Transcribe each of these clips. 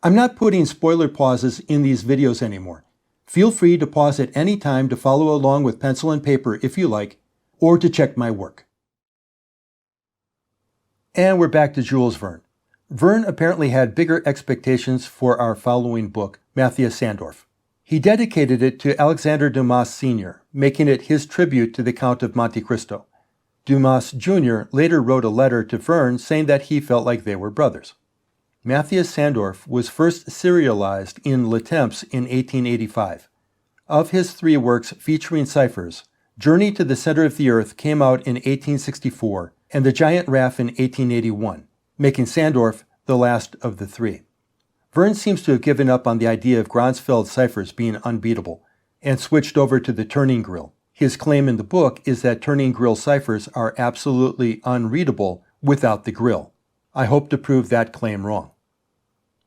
I'm not putting spoiler pauses in these videos anymore. Feel free to pause at any time to follow along with pencil and paper if you like, or to check my work. And we're back to Jules Verne. Verne apparently had bigger expectations for our following book, Mathias Sandorf. He dedicated it to Alexander Dumas Sr., making it his tribute to the Count of Monte Cristo. Dumas Jr. later wrote a letter to Verne saying that he felt like they were brothers. Mathias Sandorf was first serialized in Le Temps in 1885. Of his 3 works featuring Ciphers, Journey to the Center of the Earth came out in 1864 and The Giant Raft in 1881, making Sandorf the last of the 3. Verne seems to have given up on the idea of Gronsfeld's ciphers being unbeatable and switched over to the turning grill. His claim in the book is that turning grill ciphers are absolutely unreadable without the grill. I hope to prove that claim wrong.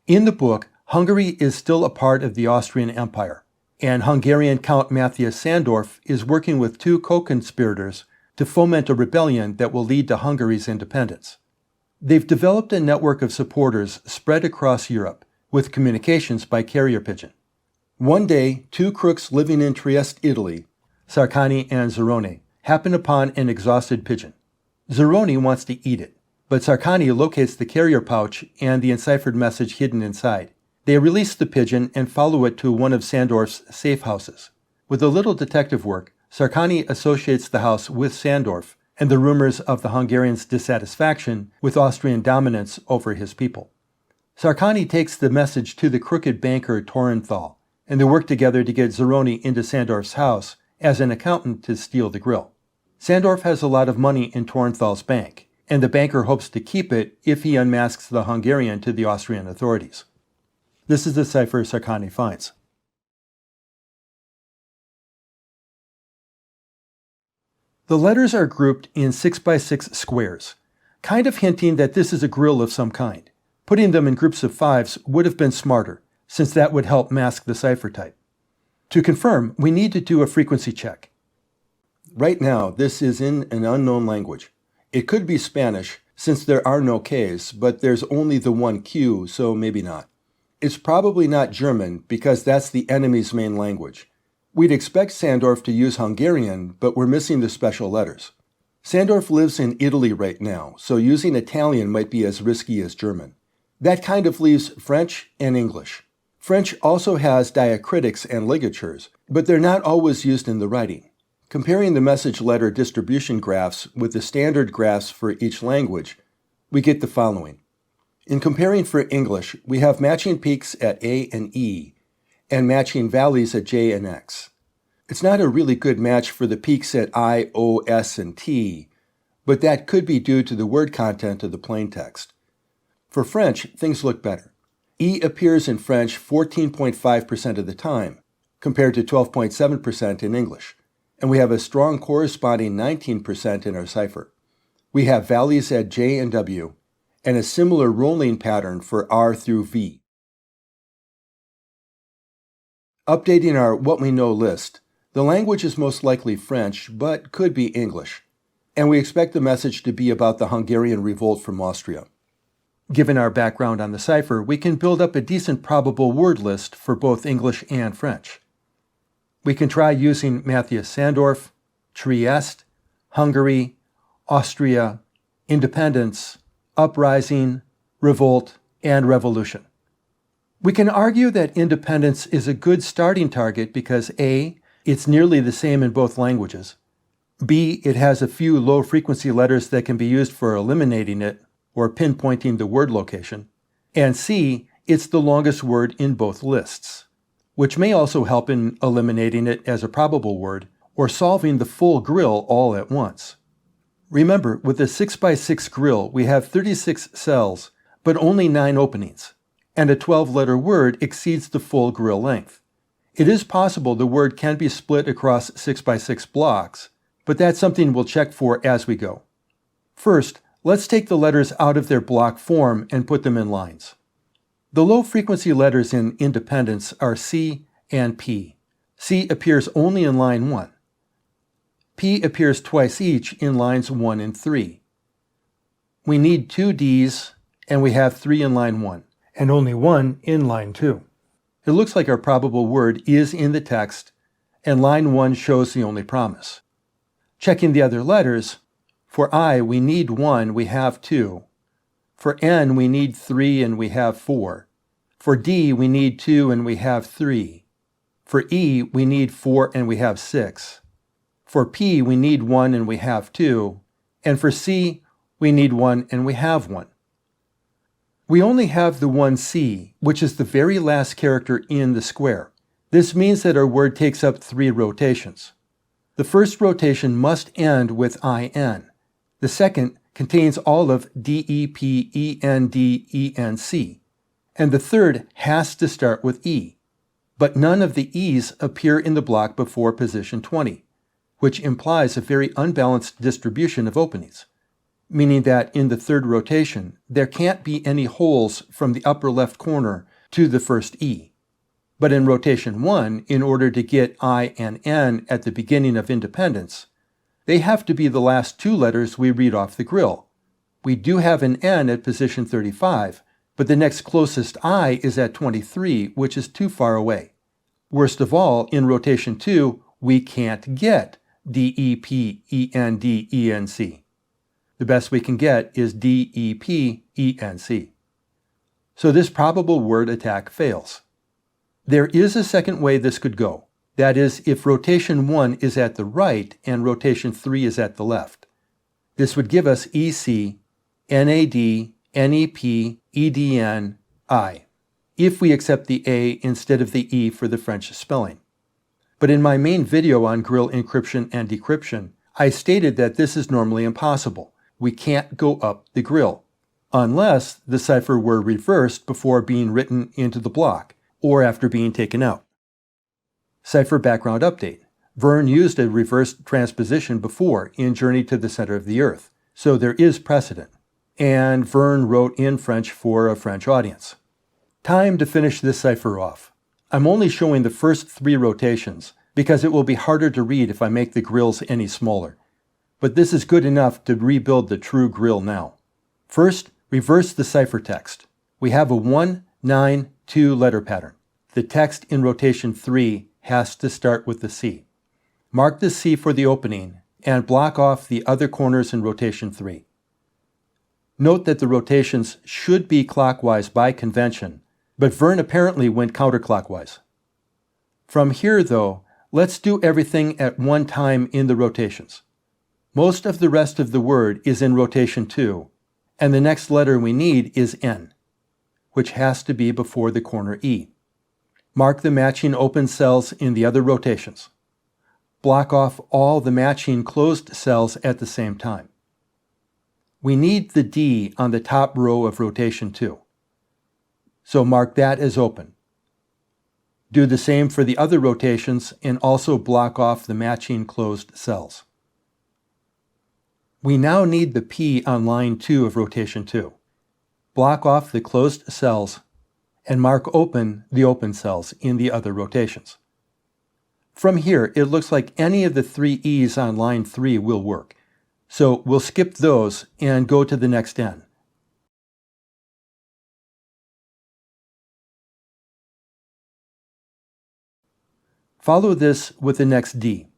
In the book, Hungary is still a part of the Austrian Empire, and Hungarian Count Mathias Sandorf is working with 2 co-conspirators to foment a rebellion that will lead to Hungary's independence. They've developed a network of supporters spread across Europe, with communications by carrier pigeon. One day, 2 crooks living in Trieste, Italy, Sarkany and Zerone, happen upon an exhausted pigeon. Zerone wants to eat it, but Sarkany locates the carrier pouch and the enciphered message hidden inside. They release the pigeon and follow it to one of Sandorf's safe houses. With a little detective work, Sarkany associates the house with Sandorf and the rumors of the Hungarians' dissatisfaction with Austrian dominance over his people. Sarkany takes the message to the crooked banker Torenthal, and they work together to get Zerone into Sandorf's house as an accountant to steal the grill. Sandorf has a lot of money in Torenthal's bank, and the banker hopes to keep it if he unmasks the Hungarian to the Austrian authorities. This is the cipher Sarkany finds. The letters are grouped in 6x6 squares, kind of hinting that this is a grill of some kind. Putting them in groups of 5s would have been smarter, since that would help mask the cipher type. To confirm, we need to do a frequency check. Right now, this is in an unknown language. It could be Spanish, since there are no Ks, but there's only the one Q, so maybe not. It's probably not German, because that's the enemy's main language. We'd expect Sandorf to use Hungarian, but we're missing the special letters. Sandorf lives in Italy right now, so using Italian might be as risky as German. That kind of leaves French and English. French also has diacritics and ligatures, but they're not always used in the writing. Comparing the message letter distribution graphs with the standard graphs for each language, we get the following. In comparing for English, we have matching peaks at A and E, and matching valleys at J and X. It's not a really good match for the peaks at I, O, S, and T, but that could be due to the word content of the plain text. For French, things look better. E appears in French 14.5% of the time, compared to 12.7% in English, and we have a strong corresponding 19% in our cipher. We have valleys at J and W, and a similar rolling pattern for R through V. Updating our What We Know list, the language is most likely French, but could be English, and we expect the message to be about the Hungarian revolt from Austria. Given our background on the cipher, we can build up a decent probable word list for both English and French. We can try using Mathias Sandorf, Trieste, Hungary, Austria, independence, uprising, revolt, and revolution. We can argue that independence is a good starting target because A, it's nearly the same in both languages, B, it has a few low-frequency letters that can be used for eliminating it or pinpointing the word location, and C, it's the longest word in both lists, which may also help in eliminating it as a probable word or solving the full grill all at once. Remember, with a 6x6 grill, we have 36 cells, but only 9 openings, and a 12-letter word exceeds the full grill length. It is possible the word can be split across 6x6 blocks, but that's something we'll check for as we go. First, let's take the letters out of their block form and put them in lines. The low-frequency letters in independence are C and P. C appears only in line 1. P appears twice each in lines 1 and 3. We need 2 Ds, and we have 3 in line 1. and only one in line 2. It looks like our probable word is in the text, and line 1 shows the only promise. Checking the other letters, for I we need 1, we have 2. For N we need 3 and we have 4. For D we need 2 and we have 3. For E we need 4 and we have 6. For P we need 1 and we have 2. And for C we need 1 and we have 1. We only have the one C, which is the very last character in the square. This means that our word takes up 3 rotations. The first rotation must end with IN. The second contains all of DEP, END, ENC. And the third has to start with E. But none of the E's appear in the block before position 20, which implies a very unbalanced distribution of openings, meaning that in the third rotation, there can't be any holes from the upper left corner to the first E. But in rotation 1, in order to get I and N at the beginning of independence, they have to be the last 2 letters we read off the grill. We do have an N at position 35, but the next closest I is at 23, which is too far away. Worst of all, in rotation 2, we can't get DEP, END, ENC. The best we can get is DEP, ENC. So this probable word attack fails. There is a second way this could go. That is, if rotation 1 is at the right and rotation 3 is at the left. This would give us EC, NAD, NEP, EDN, I, if we accept the A instead of the E for the French spelling. But in my main video on Grille encryption and decryption, I stated that this is normally impossible. We can't go up the grill, unless the cipher were reversed before being written into the block, or after being taken out. Cipher background update. Verne used a reverse transposition before in Journey to the Center of the Earth, so there is precedent. And Verne wrote in French for a French audience. Time to finish this cipher off. I'm only showing the first 3 rotations because it will be harder to read if I make the grills any smaller. But this is good enough to rebuild the true grill now. First, reverse the ciphertext. We have a 1-9-2 letter pattern. The text in rotation 3 has to start with the C. Mark the C for the opening and block off the other corners in rotation 3. Note that the rotations should be clockwise by convention, but Verne apparently went counterclockwise. From here, though, let's do everything at one time in the rotations. Most of the rest of the word is in rotation 2, and the next letter we need is N, which has to be before the corner E. Mark the matching open cells in the other rotations. Block off all the matching closed cells at the same time. We need the D on the top row of rotation 2. So mark that as open. Do the same for the other rotations and also block off the matching closed cells. We now need the P on line 2 of rotation 2. Block off the closed cells and mark open the open cells in the other rotations. From here, it looks like any of the 3 E's on line 3 will work. So we'll skip those and go to the next N. Follow this with the next D.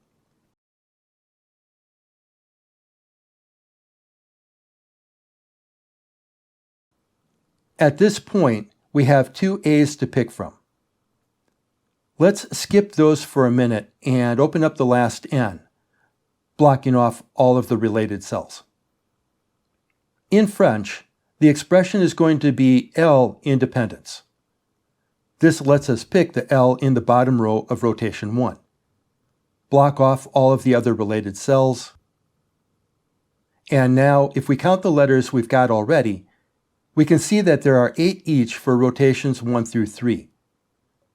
At this point, we have 2 A's to pick from. Let's skip those for a minute and open up the last N, blocking off all of the related cells. In French, the expression is going to be L independence. This lets us pick the L in the bottom row of rotation 1. Block off all of the other related cells. And now, if we count the letters we've got already, we can see that there are 8 each for rotations 1 through 3.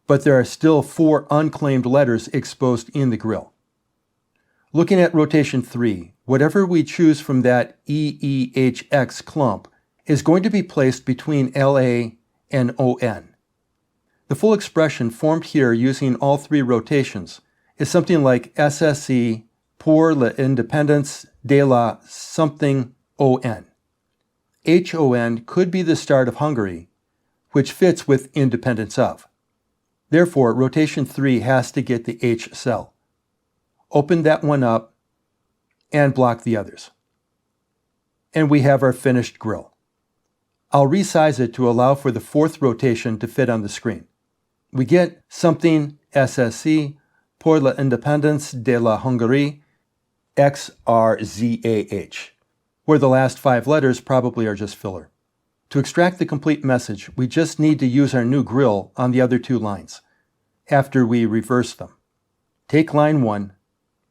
But there are still 4 unclaimed letters exposed in the grill. Looking at rotation 3, whatever we choose from that EEHX clump is going to be placed between LA and ON. The full expression formed here using all 3 rotations is something like SSE pour l'indépendance de la something ON. HON could be the start of Hungary, which fits with independence of. Therefore, rotation 3 has to get the H cell. Open that one up and block the others. And we have our finished grill. I'll resize it to allow for the fourth rotation to fit on the screen. We get something SSC, pour l'indépendance de la Hongrie, XRZAH, where the last 5 letters probably are just filler. To extract the complete message, we just need to use our new grill on the other 2 lines, after we reverse them. Take line 1,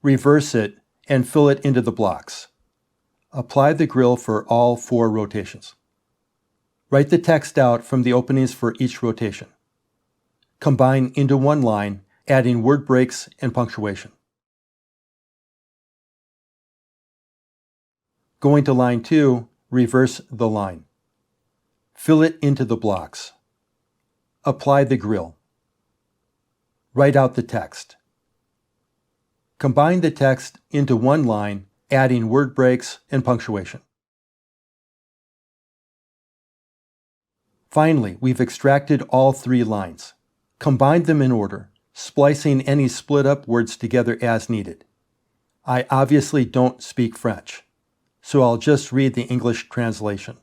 reverse it, and fill it into the blocks. Apply the grill for all 4 rotations. Write the text out from the openings for each rotation. Combine into one line, adding word breaks and punctuation. Going to line 2, reverse the line. Fill it into the blocks. Apply the grill. Write out the text. Combine the text into one line, adding word breaks and punctuation. Finally, we've extracted all 3 lines. Combine them in order, splicing any split-up words together as needed. I obviously don't speak French, so I'll just read the English translation.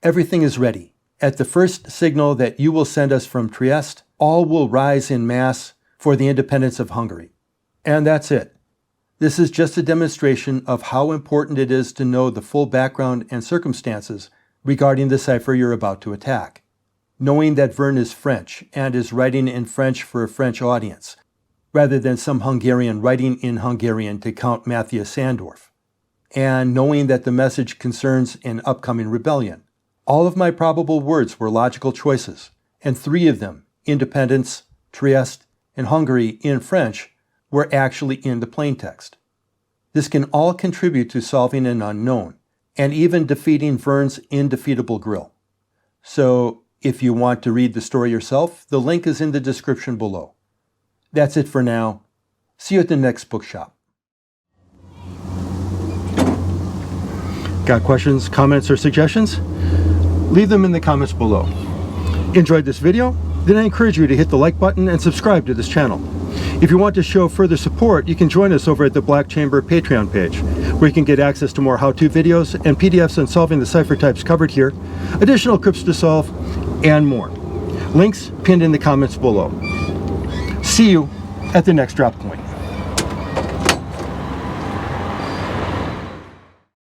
Everything is ready. At the first signal that you will send us from Trieste, all will rise in mass for the independence of Hungary. And that's it. This is just a demonstration of how important it is to know the full background and circumstances regarding the cipher you're about to attack. Knowing that Verne is French and is writing in French for a French audience, rather than some Hungarian writing in Hungarian to Count Mathias Sandorf. And knowing that the message concerns an upcoming rebellion. All of my probable words were logical choices, and 3 of them, independence, Trieste, and Hungary in French, were actually in the plaintext. This can all contribute to solving an unknown, and even defeating Verne's indefeatable grill. So, if you want to read the story yourself, the link is in the description below. That's it for now. See you at the next bookshop. Got questions, comments, or suggestions? Leave them in the comments below. Enjoyed this video? Then I encourage you to hit the like button and subscribe to this channel. If you want to show further support, you can join us over at the Black Chamber Patreon page, where you can get access to more how-to videos and PDFs on solving the cipher types covered here, additional crypts to solve, and more. Links pinned in the comments below. See you at the next drop point.